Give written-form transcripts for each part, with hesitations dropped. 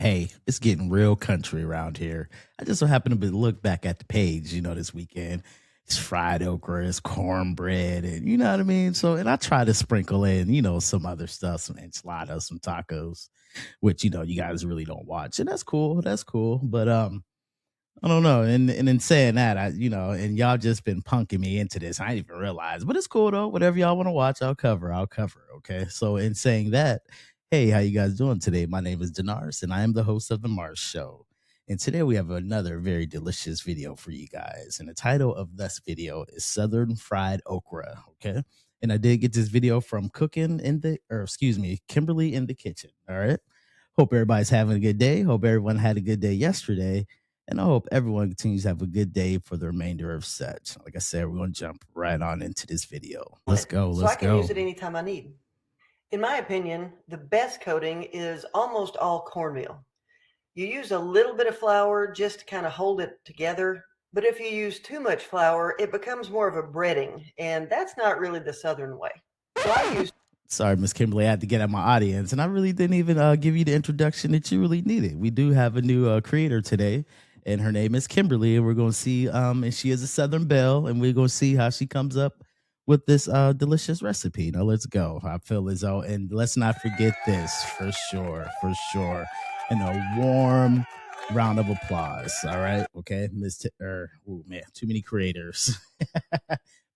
Hey, it's getting real country around here. I just so happened to look back at the page, this weekend. It's fried okra, it's cornbread, and you know what I mean? So, and I try to sprinkle in, some other stuff, some enchiladas, some tacos, which, you guys really don't watch. And that's cool. That's cool. But, I don't know. And in saying that, and y'all just been punking me into this. I didn't even realize, but it's cool though. Whatever y'all want to watch, I'll cover. I'll cover. Okay. So in saying that, hey, how you guys doing today? My name is Denarse, and I am the host of the Mars Show. And today we have another very delicious video for you guys. And the title of this video is Southern Fried Okra. Okay. And I did get this video from Kimberly in the kitchen. All right. Hope everybody's having a good day. Hope everyone had a good day yesterday. And I hope everyone continues to have a good day for the remainder of such. Like I said, we're going to jump right on into this video. Let's go. So I can use it anytime I need. In my opinion, the best coating is almost all cornmeal. You use a little bit of flour just to kind of hold it together. But if you use too much flour, it becomes more of a breading. And that's not really the Southern way. So I use... Sorry, Miss Kimberly, I had to get at my audience. And I really didn't even give you the introduction that you really needed. We do have a new creator today. And her name is Kimberly, and we're going to see, and she is a Southern belle, and we're going to see how she comes up with this delicious recipe. Now, let's go. I feel as though, and let's not forget this, for sure, and a warm round of applause, all right? Okay, too many creators.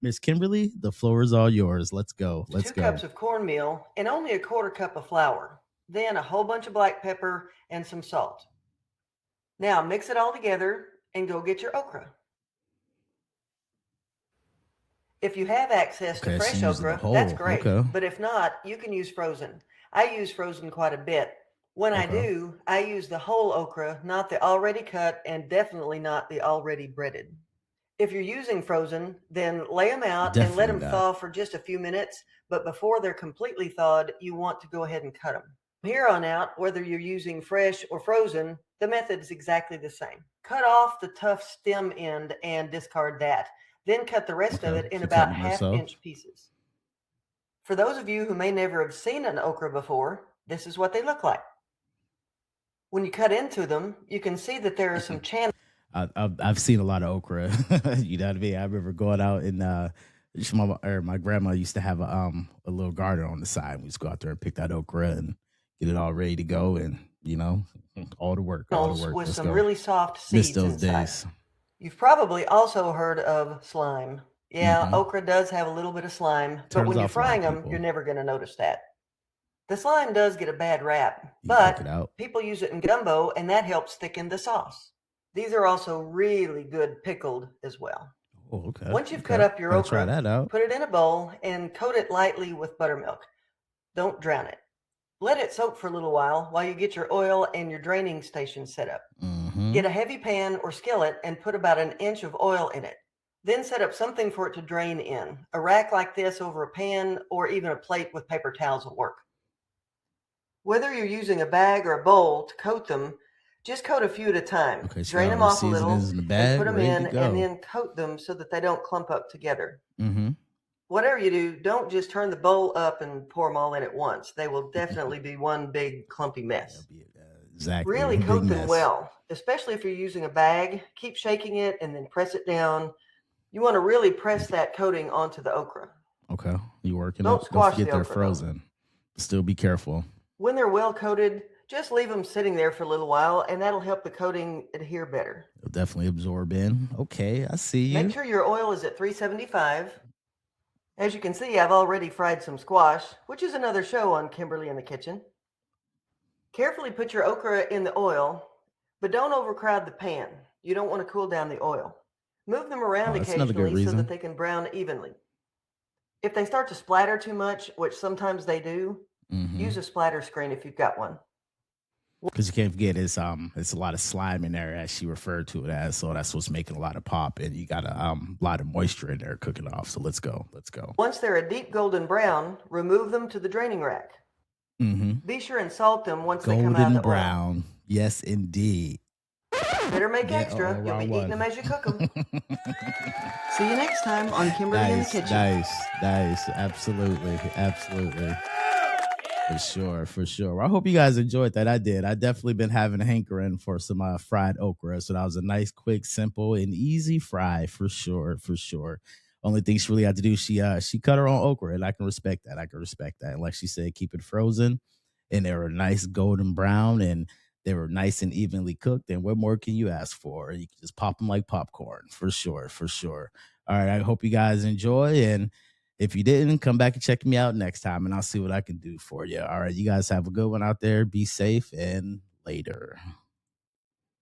Miss Kimberly, the floor is all yours. Let's go. Let's go. 2 cups of cornmeal and only a 1/4 cup of flour, then a whole bunch of black pepper and some salt. Now mix it all together and go get your okra. If you have access to fresh okra, that's great. But if not, you can use frozen. I use frozen quite a bit. When I do, I use the whole okra, not the already cut and definitely not the already breaded. If you're using frozen, then lay them out and let them thaw for just a few minutes. But before they're completely thawed, you want to go ahead and cut them. Here on out, whether you're using fresh or frozen, the method is exactly the same. Cut off the tough stem end and discard that. Then cut the rest of it in about 1/2 inch pieces. For those of you who may never have seen an okra before, this is what they look like. When you cut into them, you can see that there are some channels. I've seen a lot of okra. You know what I mean? I remember going out and my grandma used to have a little garden on the side. We used to go out there and pick that okra and get it all ready to go, and all the work. With some really soft seeds inside. Days. You've probably also heard of slime. Yeah, okra does have a little bit of slime, but when you're frying them, you're never going to notice that. The slime does get a bad rap, but people use it in gumbo, and that helps thicken the sauce. These are also really good pickled as well. Oh, okay. Once you've cut up your okra, put it in a bowl and coat it lightly with buttermilk. Don't drown it. Let it soak for a little while you get your oil and your draining station set up. Get a heavy pan or skillet and put about 1 inch of oil in it. Then set up something for it to drain in. A rack like this over a pan or even a plate with paper towels will work. Whether you're using a bag or a bowl to coat them, just coat a few at a time. Okay, so drain them off a little, and put them in, and then coat them so that they don't clump up together. Whatever you do, don't just turn the bowl up and pour them all in at once. They will definitely be one big clumpy mess. Exactly. Really coat them well, especially if you're using a bag. Keep shaking it and then press it down. You want to really press that coating onto the okra. Okay, you working? Don't squash the okra. They're frozen. Still be careful. When they're well coated, just leave them sitting there for a little while, and that'll help the coating adhere better. It'll definitely absorb in. Okay, I see you. Make sure your oil is at 375. As you can see, I've already fried some squash, which is another show on Kimberly in the Kitchen. Carefully put your okra in the oil, but don't overcrowd the pan. You don't want to cool down the oil. Move them around occasionally so that they can brown evenly. If they start to splatter too much, which sometimes they do, use a splatter screen if you've got one. Because you can't forget, it's a lot of slime in there, as she referred to it as. So that's what's making a lot of pop, and you got a lot of moisture in there cooking off. So let's go. Once they're a deep golden brown, remove them to the draining rack. Be sure and salt them once they come out of the oil. Golden brown, yes indeed. Better make extra. You'll be eating them as you cook them. See you next time on Kimberly in the Kitchen. Nice. Absolutely. For sure, for sure. I hope you guys enjoyed that. I did. I definitely been having a hankering for some fried okra. So that was a nice, quick, simple, and easy fry for sure, for sure. Only thing she really had to do, she cut her own okra, and I can respect that. I can respect that. And like she said, keep it frozen, and they were nice golden brown, and they were nice and evenly cooked. And what more can you ask for? You can just pop them like popcorn, for sure, for sure. All right, I hope you guys enjoy, and if you didn't, come back and check me out next time, and I'll see what I can do for you. All right, you guys have a good one out there. Be safe, and later.